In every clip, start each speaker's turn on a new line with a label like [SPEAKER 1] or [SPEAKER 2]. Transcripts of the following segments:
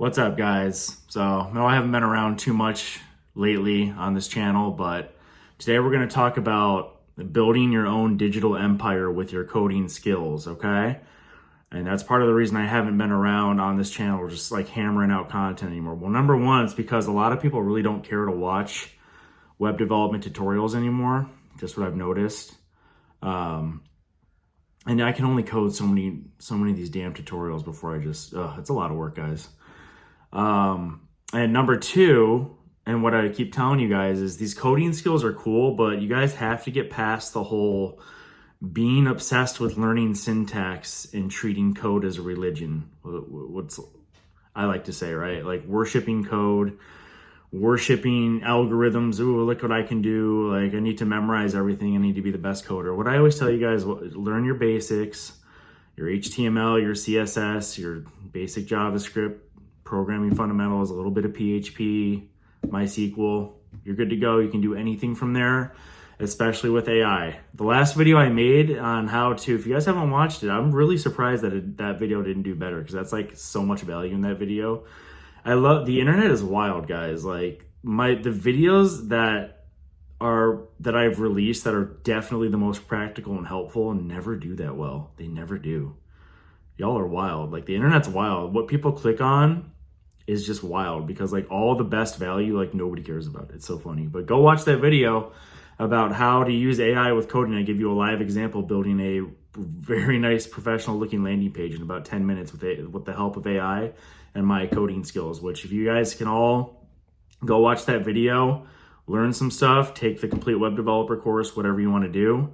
[SPEAKER 1] What's up, guys? So, no, I haven't been around too much lately on this channel, but today we're going to talk about building your own digital empire with your coding skills, okay? And that's part of the reason I haven't been around on this channel, just like hammering out content anymore. Well, number one, it's because a lot of people really don't care to watch web development tutorials anymore. Just what I've noticed. Um, and I can only code so many of these damn tutorials before it's a lot of work, guys. And number two, and what I keep telling you guys is these coding skills are cool, but you guys have to get past the whole being obsessed with learning syntax and treating code as a religion. What's I like to say, right? Like worshiping code, worshiping algorithms. Ooh, look what I can do. Like I need to memorize everything. I need to be the best coder. What I always tell you guys, learn your basics, your HTML, your CSS, your basic JavaScript, programming fundamentals, a little bit of PHP, MySQL. You're good to go. You can do anything from there, especially with AI. The last video I made on how to, if you guys haven't watched it, I'm really surprised that that video didn't do better because that's like so much value in that video. I love, the internet is wild, guys. Like the videos that I've released that are definitely the most practical and helpful never do that well. They never do. Y'all are wild. Like the internet's wild. What people click on is just wild because like all the best value, like nobody cares about it. It's so funny. But go watch that video about how to use AI with coding. I give you a live example building a very nice professional looking landing page in about 10 minutes with the help of AI and my coding skills, which if you guys can all go watch that video, learn some stuff, take the complete web developer course, whatever you want to do,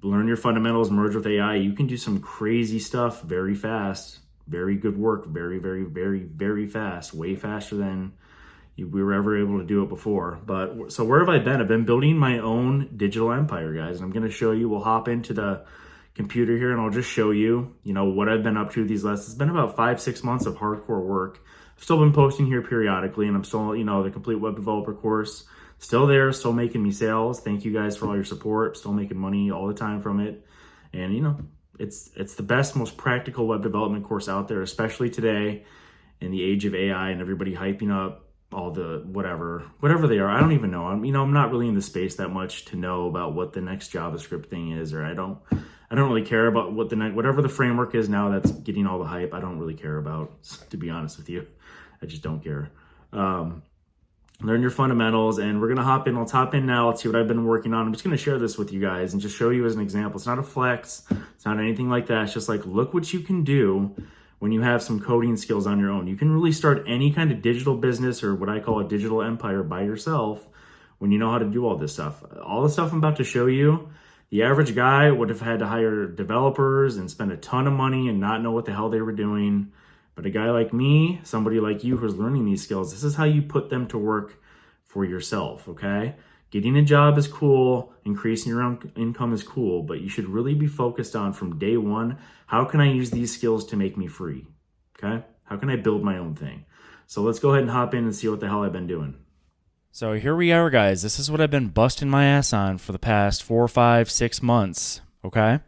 [SPEAKER 1] learn your fundamentals, merge with AI, you can do some crazy stuff very fast. Very good work, very, very, very, very fast, way faster than we were ever able to do it before. But so where have I been? I've been building my own digital empire, guys. And I'm going to show you, we'll hop into the computer here and I'll just show you, what I've been up to these last, it's been about 5-6 months of hardcore work. I've still been posting here periodically and I'm still, the complete web developer course, still there, still making me sales. Thank you guys for all your support, still making money all the time from it. And, it's the best, most practical web development course out there, especially today in the age of AI and everybody hyping up all the whatever they are. I don't even know. I'm not really in the space that much to know about what the next JavaScript thing is, or I don't really care about what whatever the framework is now that's getting all the hype. I don't really care about, to be honest with you. I just don't care. Learn your fundamentals, and we're going to hop in. Let's hop in now. Let's see what I've been working on. I'm just going to share this with you guys and just show you as an example. It's not a flex. It's not anything like that. It's just like, look what you can do when you have some coding skills on your own. You can really start any kind of digital business or what I call a digital empire by yourself when you know how to do all this stuff. All the stuff I'm about to show you, the average guy would have had to hire developers and spend a ton of money and not know what the hell they were doing. But a guy like me, somebody like you who's learning these skills, this is how you put them to work for yourself, okay? Getting a job is cool, increasing your own income is cool, but you should really be focused on from day one, how can I use these skills to make me free, okay? How can I build my own thing? So let's go ahead and hop in and see what the hell I've been doing.
[SPEAKER 2] So here we are, guys. This is what I've been busting my ass on for the past 4, 5, 6 months, okay?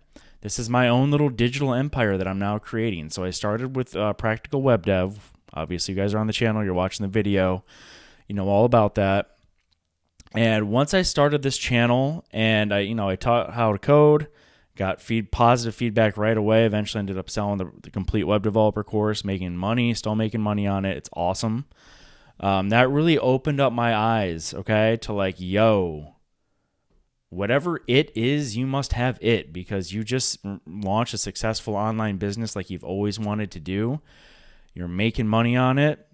[SPEAKER 2] This is my own little digital empire that I'm now creating. So I started with practical web dev. Obviously, you guys are on the channel. You're watching the video. You know all about that. And once I started this channel and I taught how to code, got positive feedback right away. Eventually ended up selling the complete web developer course, making money, still making money on it. It's awesome. That really opened up my eyes, okay, to like, yo, whatever it is, you must have it because you just launched a successful online business like you've always wanted to do. You're making money on it.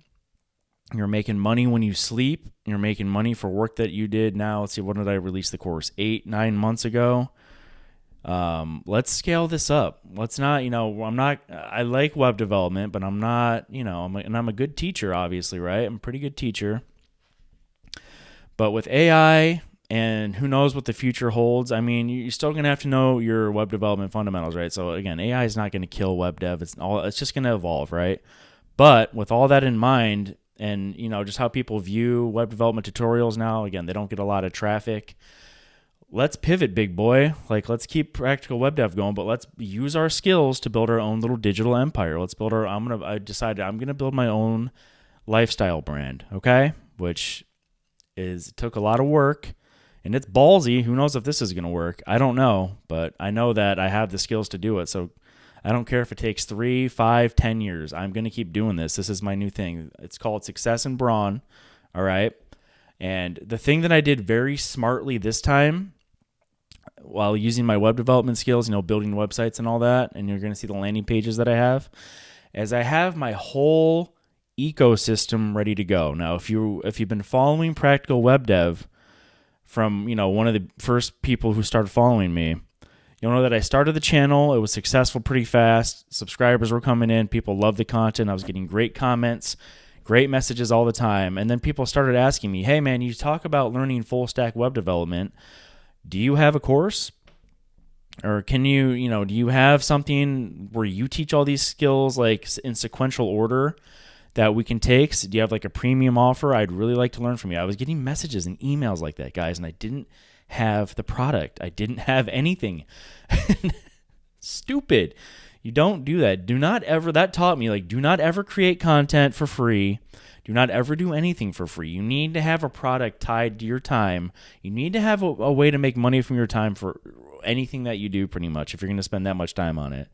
[SPEAKER 2] You're making money when you sleep. You're making money for work that you did now. Let's see, when did I release the course? 8-9 months ago. Let's scale this up. Let's not, I like web development, but I'm not, I'm a good teacher, obviously, right? I'm a pretty good teacher. But with AI, and who knows what the future holds. I mean, you're still going to have to know your web development fundamentals, right? So again, AI is not going to kill web dev. It's just going to evolve, right? But with all that in mind, and just how people view web development tutorials now, again, they don't get a lot of traffic. let's pivot, big boy. Like, let's keep practical web dev going, but let's use our skills to build our own little digital empire. Let's build our, I decided I'm going to build my own lifestyle brand. Okay. Which took a lot of work, and it's ballsy. Who knows if this is going to work? I don't know, but I know that I have the skills to do it. So I don't care if it takes 3, 5, 10 years. I'm going to keep doing this. This is my new thing. It's called Success and Brawn. All right. And the thing that I did very smartly this time, while using my web development skills, building websites and all that, and you're going to see the landing pages that I have, is I have my whole ecosystem ready to go. Now, if you've been following Practical Web Dev from, one of the first people who started following me, you'll know that I started the channel. It was successful pretty fast. Subscribers were coming in. People loved the content. I was getting great comments, great messages all the time. And then people started asking me, hey man, you talk about learning full stack web development. Do you have a course? Or can you, do you have something where you teach all these skills like in sequential order that we can take? So do you have like a premium offer? I'd really like to learn from you. I was getting messages and emails like that, guys, and I didn't have the product. I didn't have anything. Stupid. You don't do that. That taught me, do not ever create content for free. Do not ever do anything for free. You need to have a product tied to your time. You need to have a way to make money from your time for anything that you do, pretty much, if you're going to spend that much time on it.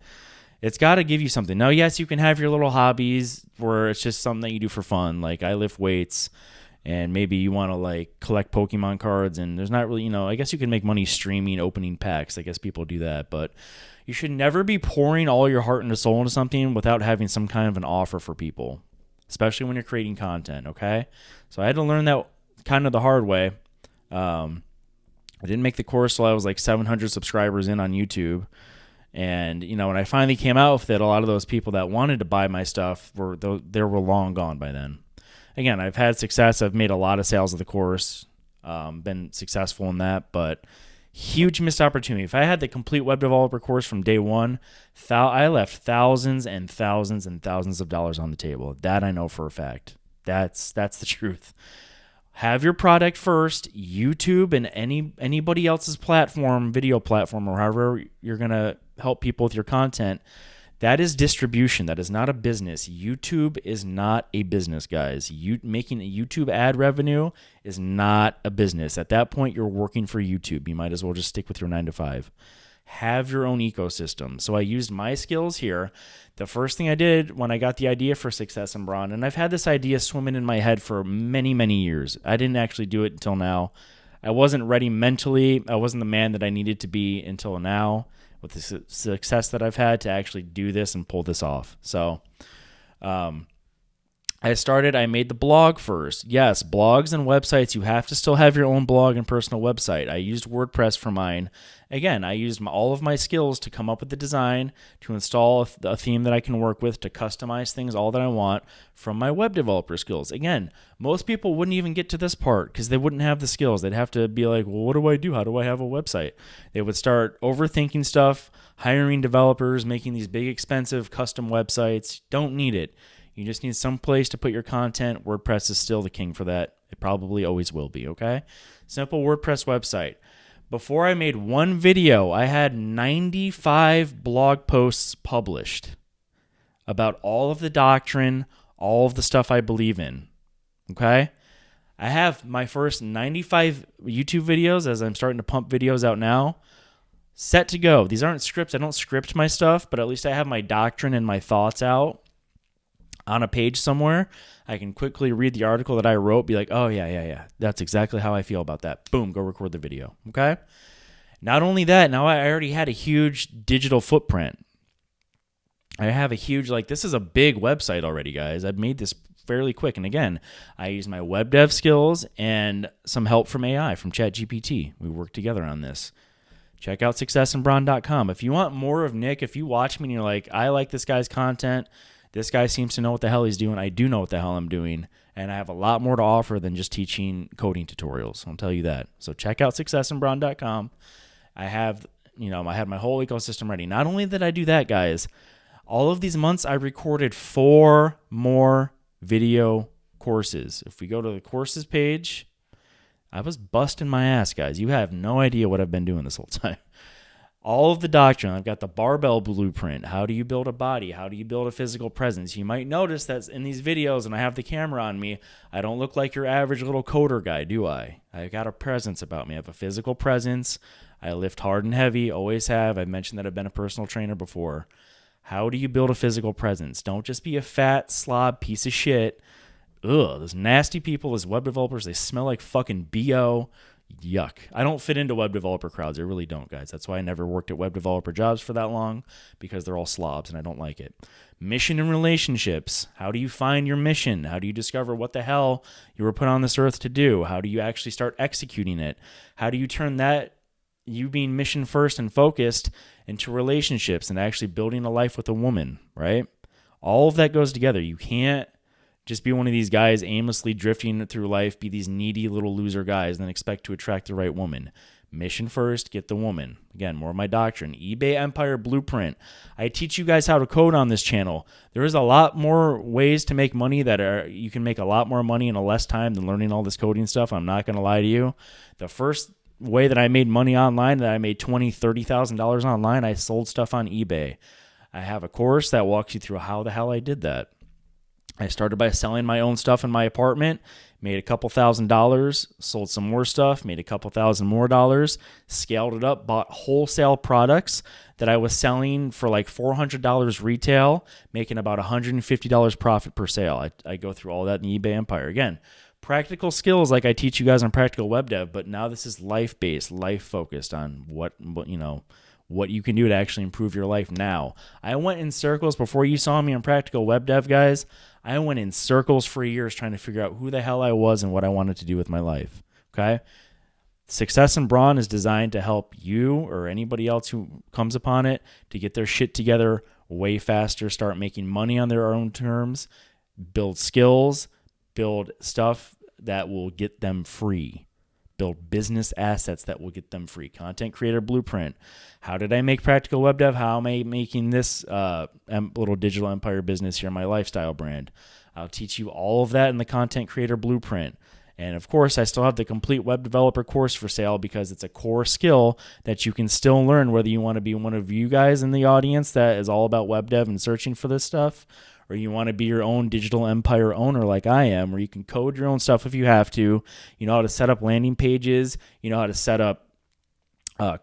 [SPEAKER 2] It's got to give you something. Now, yes, you can have your little hobbies where it's just something that you do for fun. Like I lift weights, and maybe you want to collect Pokemon cards, and there's not really, I guess you can make money streaming, opening packs. I guess people do that, but you should never be pouring all your heart and soul into something without having some kind of an offer for people, especially when you're creating content, okay? So I had to learn that kind of the hard way. I didn't make the course till I was 700 subscribers in on YouTube. And, when I finally came out with it, a lot of those people that wanted to buy my stuff were long gone by then. Again, I've had success. I've made a lot of sales of the course, been successful in that, but huge missed opportunity. If I had the complete web developer course from day one, I left thousands and thousands and thousands of dollars on the table. That I know for a fact. That's the truth. Have your product first. YouTube and anybody else's platform, video platform, or however you're going to help people with your content, that is distribution. That is not a business. YouTube is not a business, guys. Making a YouTube ad revenue is not a business. At that point, you're working for YouTube. You might as well just stick with your 9 to 5. Have your own ecosystem. So I used my skills here. The first thing I did when I got the idea for Success and Brawn, and I've had this idea swimming in my head for many, many years. I didn't actually do it until now. I wasn't ready mentally. I wasn't the man that I needed to be until now, with the success that I've had to actually do this and pull this off. So I made the blog first. Yes, blogs and websites, you have to still have your own blog and personal website. I used WordPress for mine. Again, I used all of my skills to come up with the design, to install a theme that I can work with, to customize things all that I want from my web developer skills. Again, most people wouldn't even get to this part because they wouldn't have the skills. They'd have to be like, well, what do I do? How do I have a website? They would start overthinking stuff, hiring developers, making these big, expensive custom websites. Don't need it. You just need some place to put your content. WordPress is still the king for that. It probably always will be, okay? Simple WordPress website. Before I made one video, I had 95 blog posts published about all of the doctrine, all of the stuff I believe in, okay? I have my first 95 YouTube videos, as I'm starting to pump videos out now, set to go. These aren't scripts. I don't script my stuff, but at least I have my doctrine and my thoughts out on a page somewhere. I can quickly read the article that I wrote, be like, oh, yeah. That's exactly how I feel about that. Boom, go record the video, okay? Not only that, now I already had a huge digital footprint. I have a huge, this is a big website already, guys. I've made this fairly quick. And again, I use my web dev skills and some help from AI, from ChatGPT. We worked together on this. Check out successandbrawn.com. If you want more of Nick, if you watch me and you're like, I like this guy's content, this guy seems to know what the hell he's doing. I do know what the hell I'm doing, and I have a lot more to offer than just teaching coding tutorials. I'll tell you that. So check out successandbrawn.com. I have my whole ecosystem ready. Not only did I do that, guys, all of these months I recorded 4 more video courses. If we go to the courses page, I was busting my ass, guys. You have no idea what I've been doing this whole time. All of the doctrine. I've got the barbell blueprint. How do you build a body? How do you build a physical presence? You might notice that in these videos, and I have the camera on me, I don't look like your average little coder guy, do I? I got a presence about me. I have a physical presence. I lift hard and heavy, always have. I've mentioned that I've been a personal trainer before. How do you build a physical presence? Don't just be a fat slob piece of shit. Ugh, those nasty people, those web developers, they smell like fucking BO. Yuck. I don't fit into web developer crowds. I really don't, guys. That's why I never worked at web developer jobs for that long, because they're all slobs and I don't like it. Mission and relationships. How do you find your mission? How do you discover what the hell you were put on this earth to do? How do you actually start executing it? How do you turn that, you being mission first and focused, into relationships and actually building a life with a woman, right? All of that goes together. You can't just be one of these guys aimlessly drifting through life, be these needy little loser guys, and then expect to attract the right woman. Mission first, get the woman. Again, more of my doctrine. eBay Empire Blueprint. I teach you guys how to code on this channel. There is a lot more ways to make money you can make a lot more money in a less time than learning all this coding stuff. I'm not going to lie to you. The first way that I made money online, that I made $20,000, $30,000 online, I sold stuff on eBay. I have a course that walks you through how the hell I did that. I started by selling my own stuff in my apartment, made a couple $1,000s, sold some more stuff, made a couple $1,000 more dollars, scaled it up, bought wholesale products that I was selling for like $400 retail, making about $150 profit per sale. I go through all that in eBay Empire. Again, practical skills like I teach you guys on Practical Web Dev, but now this is life-based, life-focused on what you can do to actually improve your life now. I went in circles before you saw me on Practical Web Dev, guys. I went in circles for years trying to figure out who the hell I was and what I wanted to do with my life, okay? Success in Brawn is designed to help you or anybody else who comes upon it to get their shit together way faster, start making money on their own terms, build skills, build stuff that will get them free. Build business assets that will get them free. Content Creator Blueprint. How did I make Practical Web Dev? How am I making this little digital empire business here, my lifestyle brand? I'll teach you all of that in the Content Creator Blueprint. And of course, I still have the complete web developer course for sale because it's a core skill that you can still learn, whether you want to be one of you guys in the audience that is all about web dev and searching for this stuff, or you want to be your own digital empire owner like I am, where you can code your own stuff if you have to. You know how to set up landing pages. You know how to set up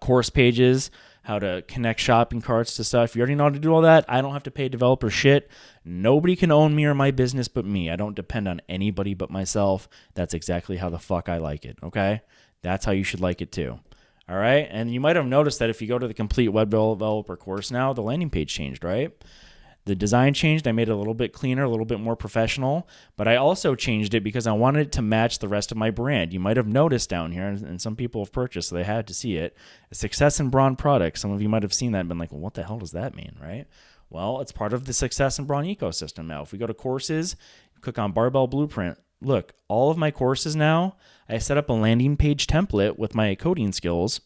[SPEAKER 2] course pages, how to connect shopping carts to stuff. You already know how to do all that. I don't have to pay developer shit. Nobody can own me or my business but me. I don't depend on anybody but myself. That's exactly how the fuck I like it, okay? That's how you should like it too. All right? And you might have noticed that if you go to the complete web developer course now, the landing page changed, right? The design changed. I made it a little bit cleaner, a little bit more professional, but I also changed it because I wanted it to match the rest of my brand. You might have noticed down here, and some people have purchased, so they had to see it, a Success in Brawn product. Some of you might have seen that and been like, well, what the hell does that mean, right? Well, it's part of the Success in Brawn ecosystem now. If we go to courses, click on Barbell Blueprint. Look, all of my courses now, I set up a landing page template with my coding skills,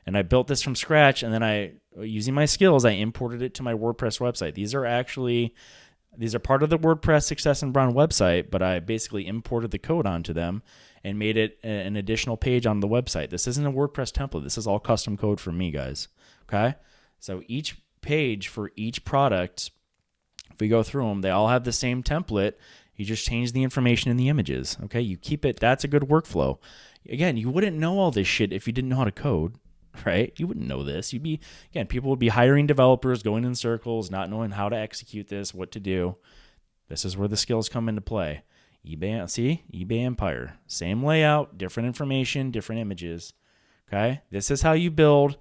[SPEAKER 2] and I built this from scratch, and then using my skills, I imported it to my WordPress website. These are part of the WordPress Success in Brawn website, but I basically imported the code onto them and made it an additional page on the website. This isn't a WordPress template. This is all custom code for me, guys. Okay? So each page for each product, if we go through them, they all have the same template. You just change the information in the images. Okay? You keep it. That's a good workflow. Again, you wouldn't know all this shit if you didn't know how to code. Right? You wouldn't know this. People would be hiring developers, going in circles, not knowing how to execute this, what to do. This is where the skills come into play. eBay Empire. Same layout, different information, different images. Okay? This is how you build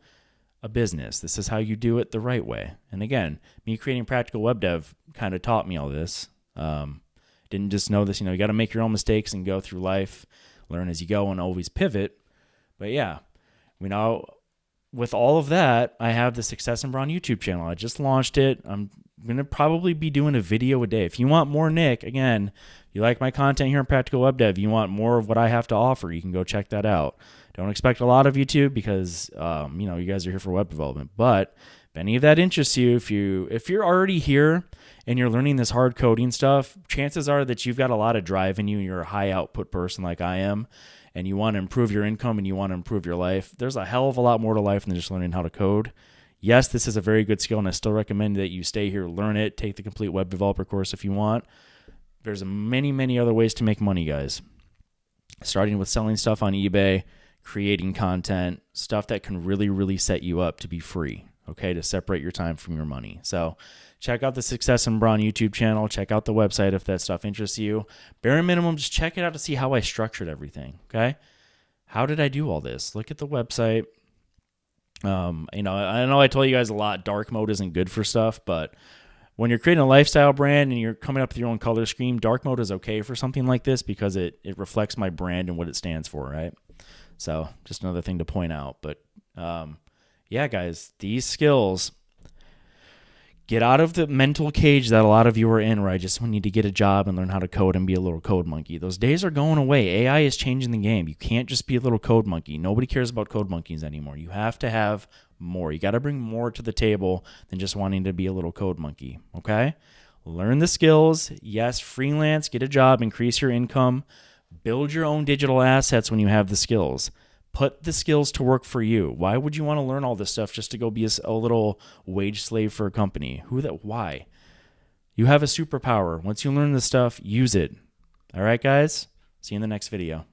[SPEAKER 2] a business. This is how you do it the right way. And again, me creating Practical Web Dev kind of taught me all this. Didn't just know this. You got to make your own mistakes and go through life, learn as you go, and always pivot. But yeah, with all of that, I have the Success in Brawn YouTube channel. I just launched it. I'm going to probably be doing a video a day. If you want more Nick, again, you like my content here in Practical Web Dev, you want more of what I have to offer, you can go check that out. Don't expect a lot of YouTube because, you guys are here for web development. But if any of that interests you, if you're already here and you're learning this hard coding stuff, chances are that you've got a lot of drive in you and you're a high output person like I am, and you want to improve your income and you want to improve your life. There's a hell of a lot more to life than just learning how to code. Yes, this is a very good skill, and I still recommend that you stay here, learn it, take the complete web developer course if you want. There's many, many other ways to make money, guys. Starting with selling stuff on eBay, creating content, stuff that can really, really set you up to be free, okay, to separate your time from your money. So check out the Success and Brawn YouTube channel. Check out the website if that stuff interests you. Bare minimum, just check it out to see how I structured everything, okay? How did I do all this? Look at the website. I know I told you guys a lot, dark mode isn't good for stuff, but when you're creating a lifestyle brand and you're coming up with your own color scheme, dark mode is okay for something like this because it reflects my brand and what it stands for, right? So just another thing to point out. But yeah, guys, these skills, get out of the mental cage that a lot of you are in where I just need to get a job and learn how to code and be a little code monkey. Those days are going away. AI is changing the game. You can't just be a little code monkey. Nobody cares about code monkeys anymore. You have to have more. You got to bring more to the table than just wanting to be a little code monkey, okay? Learn the skills. Yes, freelance, get a job, increase your income. Build your own digital assets when you have the skills. Put the skills to work for you. Why would you want to learn all this stuff just to go be a little wage slave for a company? Why? You have a superpower. Once you learn this stuff, use it. All right, guys? See you in the next video.